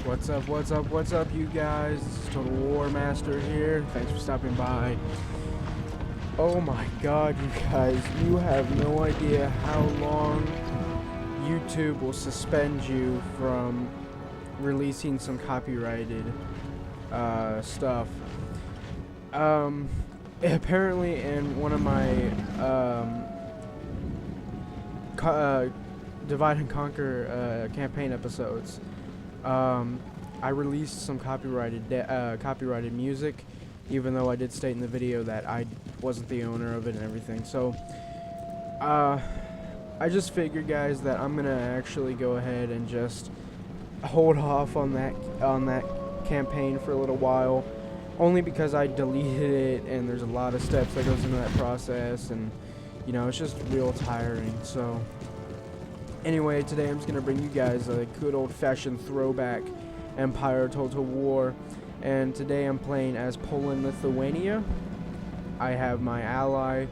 What's up, you guys? This is Total War Master here. Thanks for stopping by. Oh my god, you guys, you have no idea how long YouTube will suspend you from releasing some copyrighted stuff. Apparently in one of my Divide and Conquer campaign episodes, I released some copyrighted music, even though I did state in the video that I wasn't the owner of it and everything. So, I just figured, guys, that I'm gonna actually go ahead and just hold off on that campaign for a little while, only because I deleted it and there's a lot of steps that goes into that process, and you know, it's just real tiring. So anyway, today I'm just gonna bring you guys a good old-fashioned throwback Empire Total War, and today I'm playing as Poland, Lithuania. I have my ally,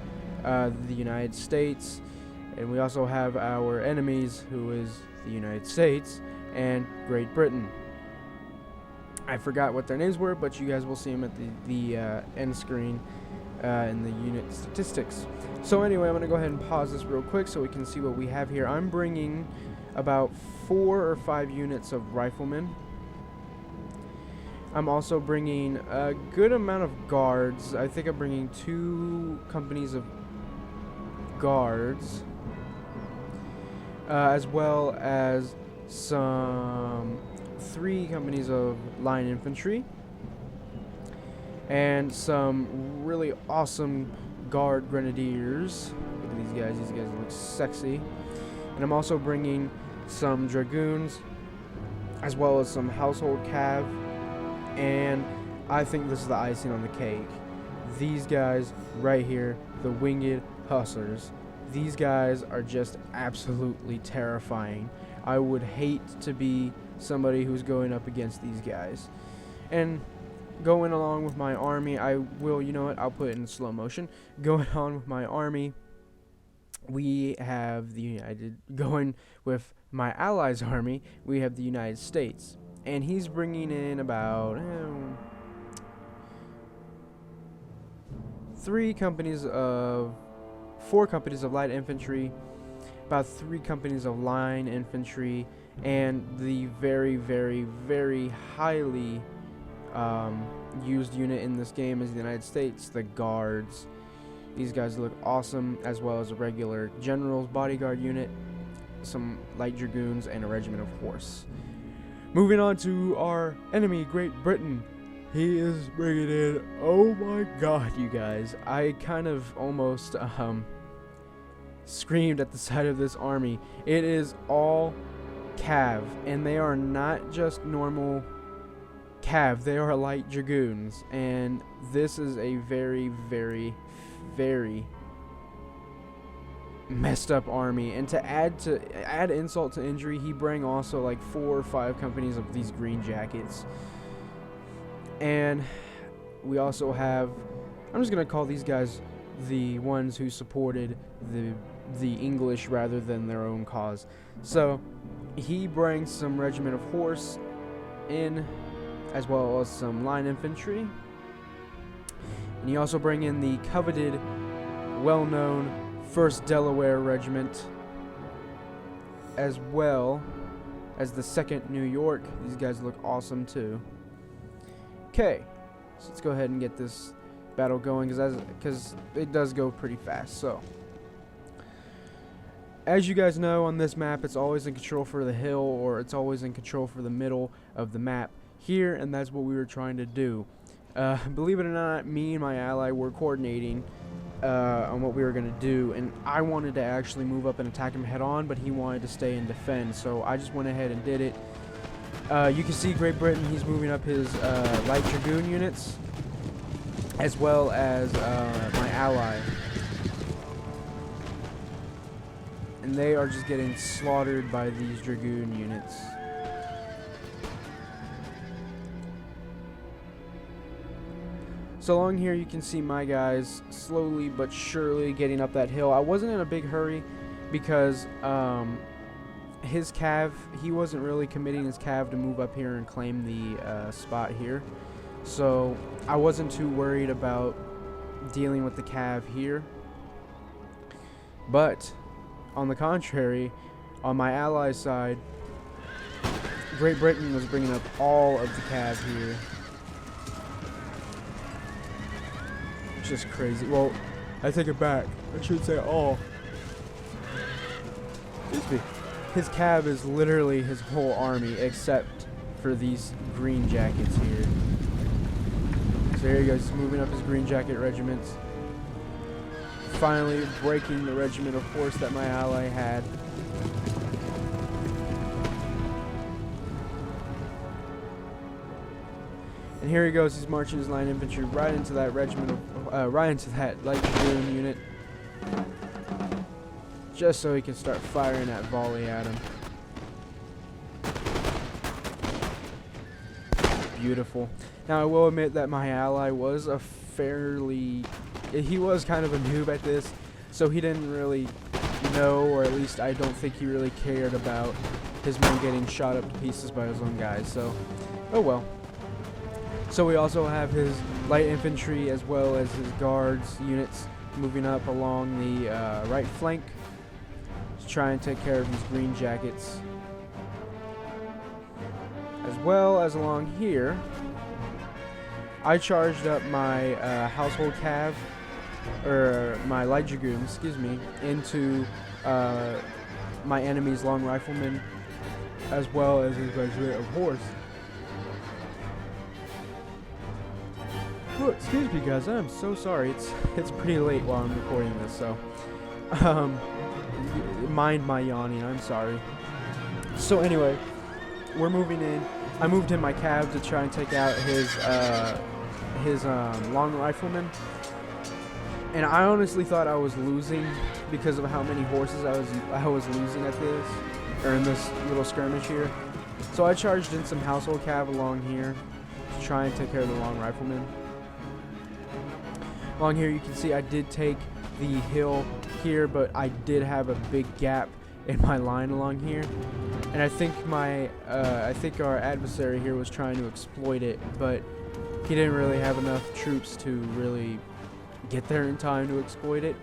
the United States, and we also have our enemies, who is the United States and Great Britain. I forgot what their names were, but you guys will see them at the end screen in the unit statistics. So anyway, I'm going to go ahead and pause this real quick so we can see what we have here. I'm bringing about 4 or 5 units of riflemen. I'm also bringing a good amount of guards. I think I'm bringing 2 companies of guards, as well as some 3 companies of line infantry, and some really awesome guard grenadiers. Look at these guys look sexy. And I'm also bringing some dragoons, as well as some household cav, and I think this is the icing on the cake. These guys right here, the winged hussars. These guys are just absolutely terrifying. I would hate to be somebody who's going up against these guys. And going along with my army, I will, you know what, I'll put it in slow motion. Going on with my army, we have the going with my allies' army, we have the United States. And he's bringing in about 4 companies of light infantry, about 3 companies of line infantry, and the very, very, very highly used unit in this game is the United States, the guards. These guys look awesome, as well as a regular general's bodyguard unit, some light dragoons, and a regiment of horse. Moving on to our enemy, Great Britain. He is bringing in, oh my god, you guys, I kind of almost screamed at the sight of this army. It is all cav, and they are not just normal cav, they are light dragoons, and this is a very, very, very messed up army. And to add insult to injury, he bring also like 4 or 5 companies of these green jackets. And we also have, I'm just gonna call these guys the ones who supported the English rather than their own cause. So he brings some regiment of horse in, as well as some line infantry, and he also bring in the coveted, well-known 1st Delaware Regiment, as well as the 2nd New York. These guys look awesome too. Okay, so let's go ahead and get this battle going, because it does go pretty fast. So, as you guys know, on this map, it's always in control for the hill, or it's always in control for the middle of the map here, and that's what we were trying to do. Believe it or not, me and my ally were coordinating on what we were going to do, and I wanted to actually move up and attack him head on, but he wanted to stay and defend, so I just went ahead and did it. You can see Great Britain, he's moving up his light dragoon units, as well as my ally. And they are just getting slaughtered by these dragoon units. So along here you can see my guys slowly but surely getting up that hill. I wasn't in a big hurry because his cav, he wasn't really committing his cav to move up here and claim the spot here. So I wasn't too worried about dealing with the cav here. But on the contrary, on my ally side, Great Britain was bringing up all of the cav here. Just crazy. Well, I take it back. I should say all. Excuse me. His cav is literally his whole army except for these green jackets here. So here he goes, moving up his green jacket regiments. Finally breaking the regiment of horse that my ally had. And here he goes, he's marching his line infantry right into that regiment of, right into that light dragoon unit. Just so he can start firing that volley at him. Beautiful. Now I will admit that my ally was a fairly, he was kind of a noob at this, so he didn't really know, or at least I don't think he really cared about his men getting shot up to pieces by his own guys, so oh well. So we also have his light infantry as well as his guards units moving up along the right flank to try and take care of these green jackets. As well as along here, I charged up my household cav, or my light dragoon, excuse me, into my enemy's long riflemen, as well as his regiment of horse. Oh, excuse me, guys. I'm so sorry. It's pretty late while I'm recording this, so mind my yawning. I'm sorry. So anyway, we're moving in. I moved in my cav to try and take out his long rifleman, and I honestly thought I was losing because of how many horses I was losing at this, or in this little skirmish here. So I charged in some household cav along here to try and take care of the long rifleman. Along here you can see I did take the hill here, but I did have a big gap in my line along here, and I think our adversary here was trying to exploit it, but he didn't really have enough troops to really get there in time to exploit it.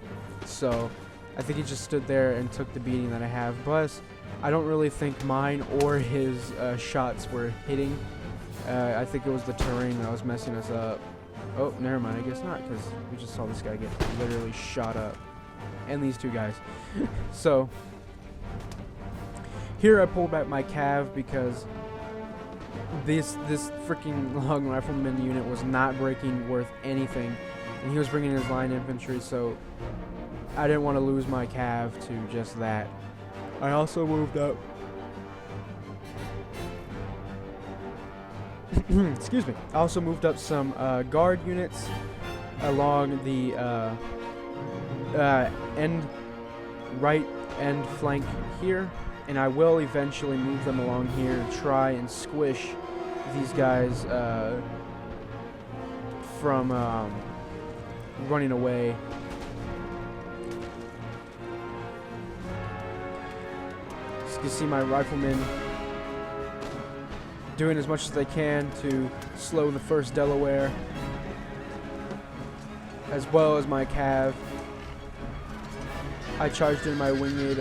So I think he just stood there and took the beating that I have. Plus, I don't really think mine or his shots were hitting. I think it was the terrain that was messing us up. Oh, never mind, I guess not, because we just saw this guy get literally shot up. And these two guys. So, here I pulled back my cav because this freaking long rifleman unit was not breaking worth anything. And he was bringing his line infantry, so I didn't want to lose my cav to just that. I also moved up. Excuse me. I also moved up some guard units along the right end flank here, and I will eventually move them along here and try and squish these guys from running away. So you can see my riflemen doing as much as they can to slow the 1st Delaware, as well as my cav. I charged in my winged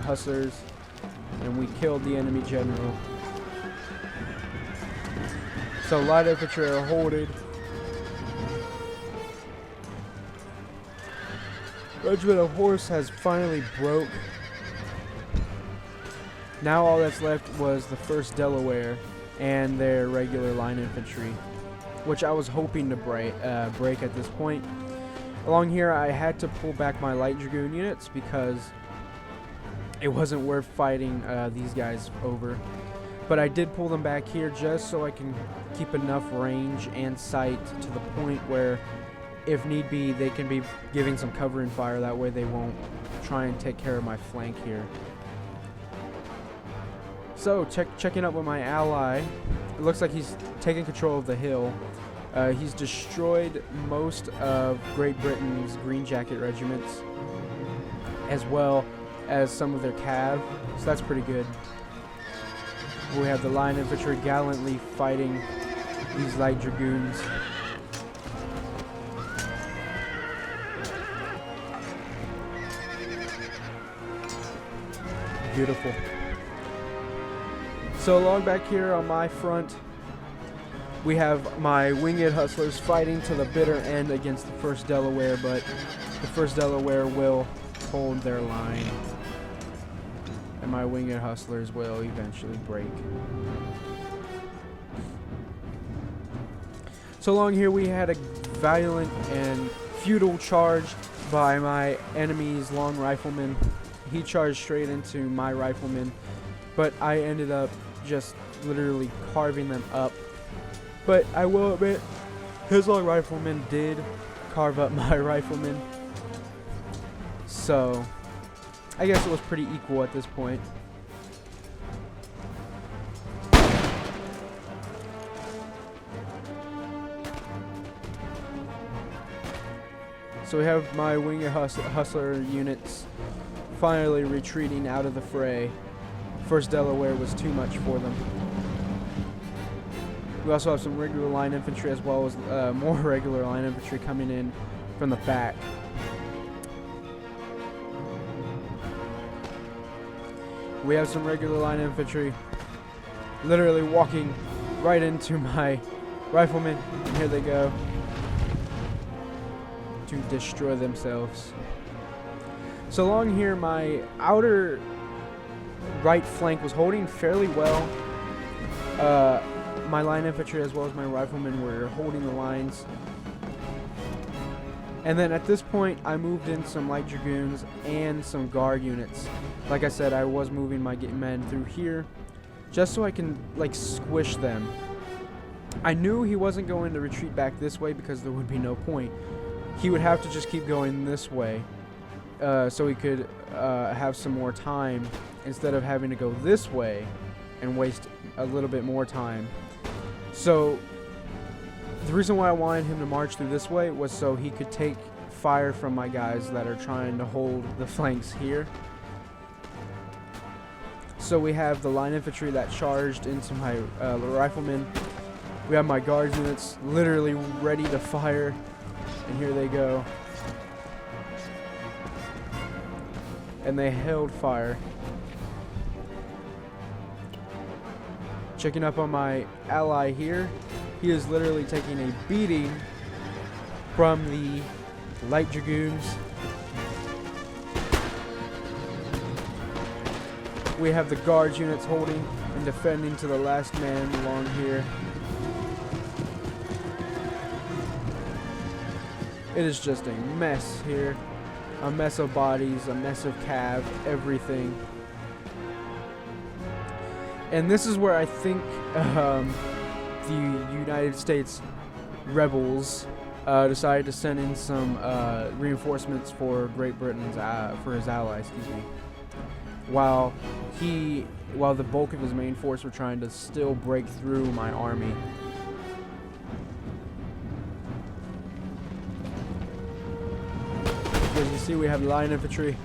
hussars, and we killed the enemy general. So light infantry are holding. Regiment of horse has finally broke. Now all that's left was the 1st Delaware and their regular line infantry, which I was hoping to break at this point. Along here I had to pull back my light dragoon units because it wasn't worth fighting these guys over. But I did pull them back here just so I can keep enough range and sight to the point where, if need be, they can be giving some cover and fire. That way they won't try and take care of my flank here. So, checking up with my ally, it looks like he's taking control of the hill. He's destroyed most of Great Britain's green jacket regiments, as well as some of their cav, so that's pretty good. We have the line infantry gallantly fighting these light dragoons. Beautiful. So along back here on my front, we have my winged hustlers fighting to the bitter end against the 1st Delaware, but the 1st Delaware will hold their line, and my winged hustlers will eventually break. So along here we had a violent and futile charge by my enemy's long rifleman. He charged straight into my rifleman, but I ended up just literally carving them up. But I will admit, his long rifleman did carve up my rifleman, so I guess it was pretty equal at this point. So we have my winged hustler units finally retreating out of the fray. 1st Delaware was too much for them. We also have some regular line infantry as well as more regular line infantry coming in from the back. We have some regular line infantry literally walking right into my riflemen, and here they go to destroy themselves. So along here, my outer right flank was holding fairly well. My line infantry as well as my riflemen were holding the lines. And then at this point, I moved in some light dragoons and some guard units. Like I said, I was moving my men through here just so I can like squish them. I knew he wasn't going to retreat back this way because there would be no point. He would have to just keep going this way so he could have some more time instead of having to go this way and waste a little bit more time. So the reason why I wanted him to march through this way was so he could take fire from my guys that are trying to hold the flanks here. So we have the line infantry that charged into my riflemen. We have my guard units literally ready to fire, and here they go. And they held fire. Checking up on my ally here. He is literally taking a beating from the light dragoons. We have the guards units holding and defending to the last man along here. It is just a mess here. A mess of bodies, a mess of cav, everything. And this is where I think the United States rebels decided to send in some reinforcements for Great Britain's for his allies, while the bulk of his main force were trying to still break through my army. As you see, we have line infantry.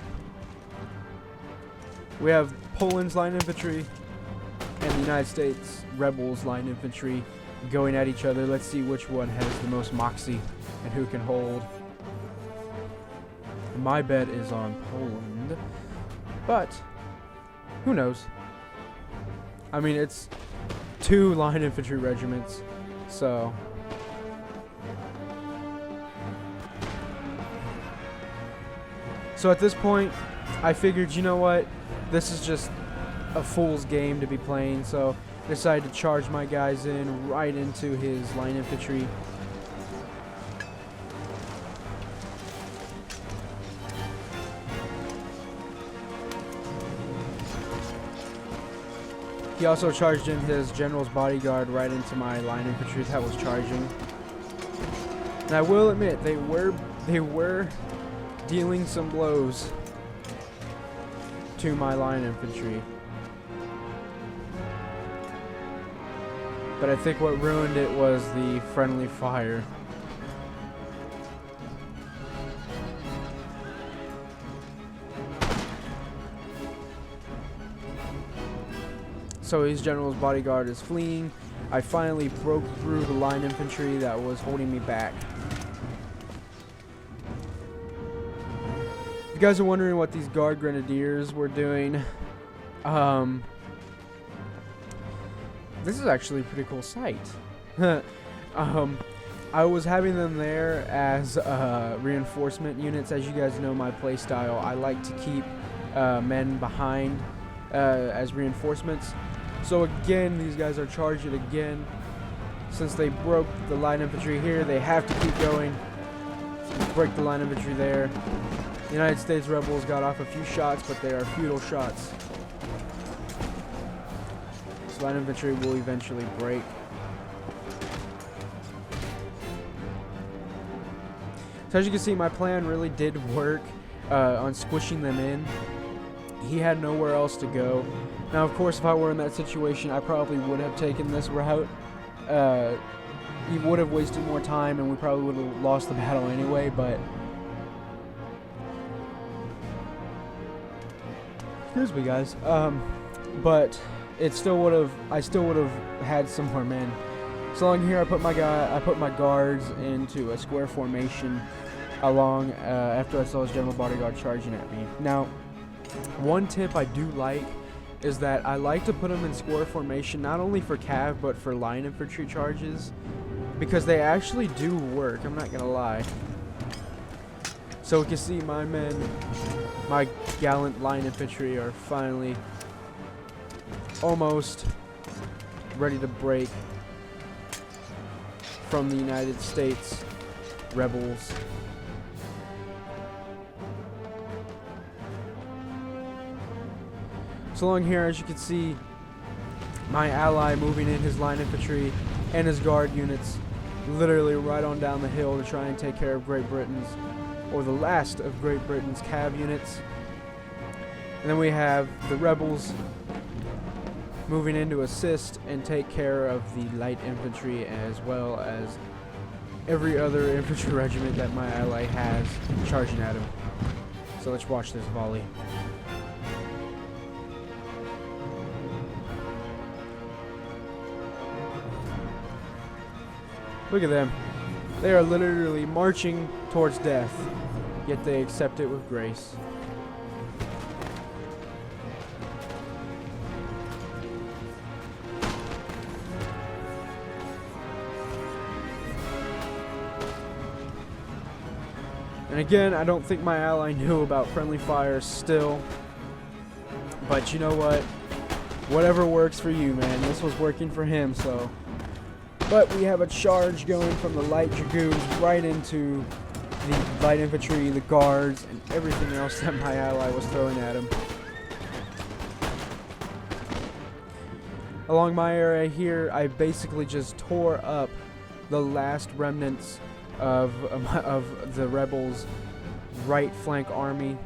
We have Poland's line infantry and the United States rebels line infantry going at each other. Let's see which one has the most moxie and who can hold. My bet is on Poland, but who knows? I mean, it's 2 line infantry regiments, so at this point, I figured, you know what? This is just a fool's game to be playing, so I decided to charge my guys in right into his line infantry. He also charged in his general's bodyguard right into my line infantry that was charging. And I will admit, they were dealing some blows to my line infantry. But I think what ruined it was the friendly fire. So his general's bodyguard is fleeing. I finally broke through the line infantry that was holding me back. If you guys are wondering what these guard grenadiers were doing, this is actually a pretty cool sight. I was having them there as reinforcement units. As you guys know my playstyle, I like to keep men behind as reinforcements. So again, these guys are charging again. Since they broke the line infantry here, they have to keep going. Break the line infantry there. The United States rebels got off a few shots, but they are futile shots. This line infantry will eventually break. So as you can see, my plan really did work on squishing them in. He had nowhere else to go. Now, of course, if I were in that situation, I probably would have taken this route. He would have wasted more time, and we probably would have lost the battle anyway, but... Excuse me, guys. But it still would have... I still would have had some more men. So along here, I put my guards into a square formation along after I saw his general bodyguard charging at me. Now, one tip I do like is that I like to put them in square formation not only for cav but for line infantry charges, because they actually do work, I'm not gonna lie. So we can see my men, my gallant line infantry, are finally almost ready to break from the United States rebels. So along here, as you can see, my ally moving in his line infantry and his guard units literally right on down the hill to try and take care of Great Britain's, or the last of Great Britain's cav units. And then we have the rebels moving in to assist and take care of the light infantry, as well as every other infantry regiment that my ally has charging at him. So let's watch this volley. Look at them. They are literally marching towards death, yet they accept it with grace. And again, I don't think my ally knew about friendly fire still. But you know what? Whatever works for you, man. This was working for him, so... But we have a charge going from the light dragoons right into the light infantry, the guards, and everything else that my ally was throwing at him. Along my area here, I basically just tore up the last remnants of the rebels' right flank army.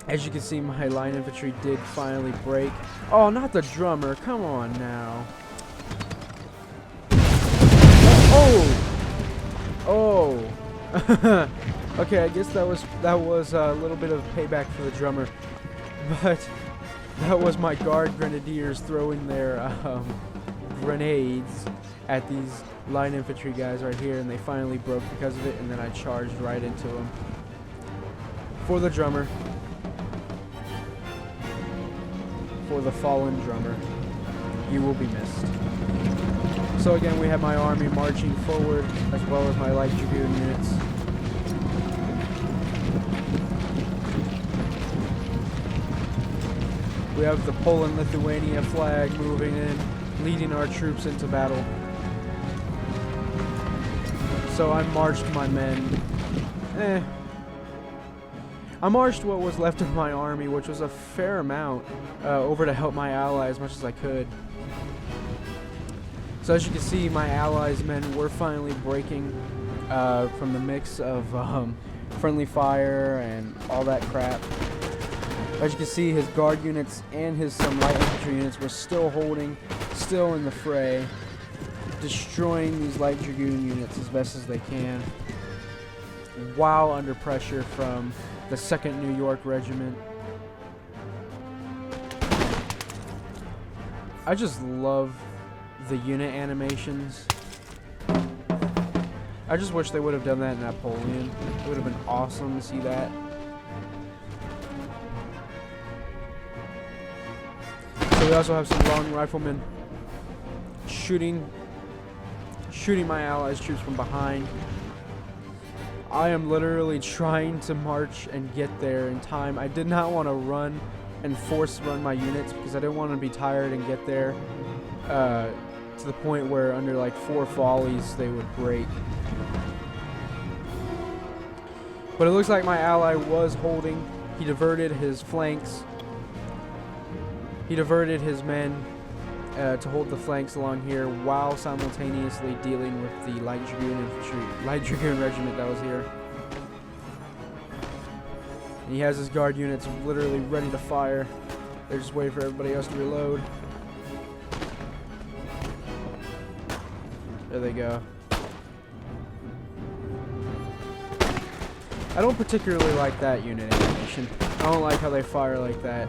As you can see, my line infantry did finally break. Oh, not the drummer! Come on now. Oh! Okay, I guess that was a little bit of payback for the drummer, but that was my guard grenadiers throwing their grenades at these line infantry guys right here, and they finally broke because of it, and then I charged right into them. For the drummer. For the fallen drummer. You will be missed. So again, we have my army marching forward, as well as my light dragoon units. We have the Poland-Lithuania flag moving in, leading our troops into battle. So I marched my men. I marched what was left of my army, which was a fair amount, over to help my ally as much as I could. So as you can see, my allies' men were finally breaking from the mix of friendly fire and all that crap. As you can see, his guard units and some light infantry units were still holding, still in the fray, destroying these light dragoon units as best as they can, while under pressure from the 2nd New York Regiment. I just love the unit animations. I just wish they would have done that in Napoleon. It would have been awesome to see that. So we also have some long riflemen shooting my allies' troops from behind. I am literally trying to march and get there in time. I did not want to run and force run my units because I didn't want to be tired and get there to the point where under like 4 volleys they would break. But it looks like my ally was holding. He diverted his flanks. He diverted his men to hold the flanks along here while simultaneously dealing with the light dragoon regiment that was here. And he has his guard units literally ready to fire. They're just waiting for everybody else to reload. There they go. I don't particularly like that unit animation. I don't like how they fire like that.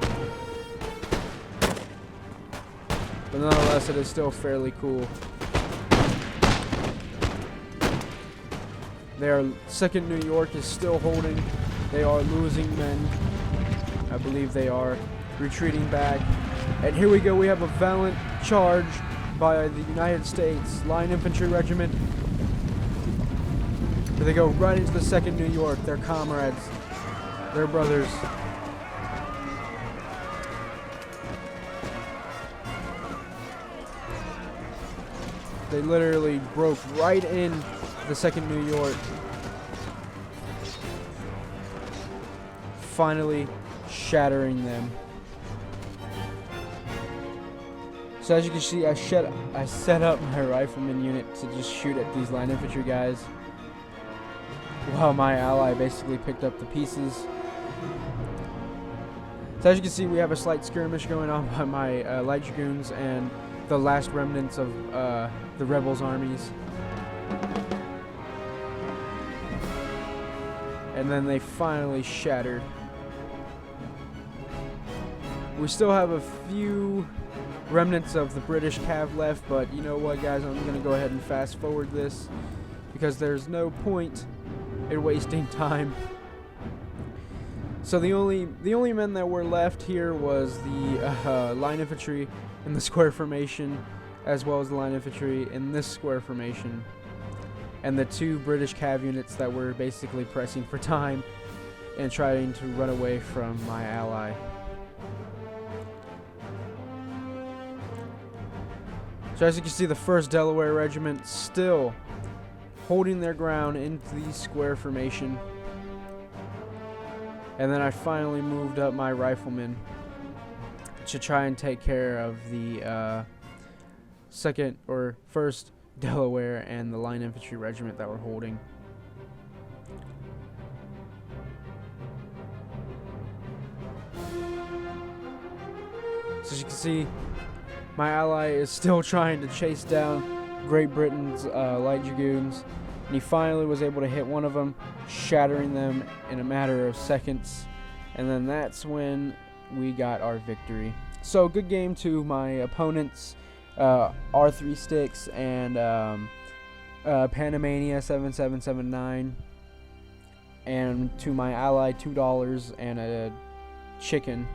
But nonetheless, it is still fairly cool. Their 2nd New York is still holding. They are losing men. I believe they are retreating back. And here we go. We have a valiant charge by the United States Line Infantry Regiment. Here they go right into the 2nd New York. Their comrades. Their brothers. They literally broke right in the 2nd New York. Finally shattering them. So as you can see, I set up my rifleman unit to just shoot at these line infantry guys, while my ally basically picked up the pieces. So as you can see, we have a slight skirmish going on by my light dragoons and the last remnants of the rebels' armies. And then they finally shattered. We still have a few remnants of the British cav left, but you know what, guys, I'm going to go ahead and fast forward this because there's no point in wasting time. So the only men that were left here was the line infantry in the square formation, as well as the line infantry in this square formation, and the 2 British cav units that were basically pressing for time and trying to run away from my ally. So as you can see, the 1st Delaware Regiment still holding their ground in the square formation. And then I finally moved up my riflemen to try and take care of the 2nd or 1st Delaware and the Line Infantry Regiment that were holding. So as you can see, my ally is still trying to chase down Great Britain's light dragoons, and he finally was able to hit one of them, shattering them in a matter of seconds, and then that's when we got our victory. So good game to my opponents, R3 Sticks and Panamania 7779, and to my ally $2 and a chicken,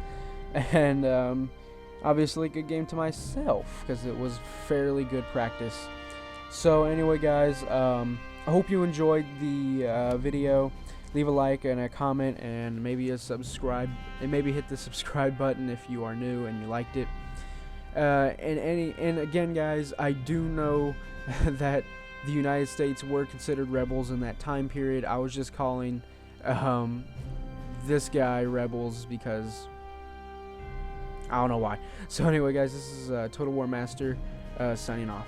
and obviously good game to myself because it was fairly good practice. So anyway, guys, I hope you enjoyed the video. Leave a like and a comment and maybe a subscribe, and maybe hit the subscribe button if you are new and you liked it. And again, guys, I do know that the United States were considered rebels in that time period. I was just calling this guy rebels because I don't know why. So anyway, guys, this is Total War Master signing off.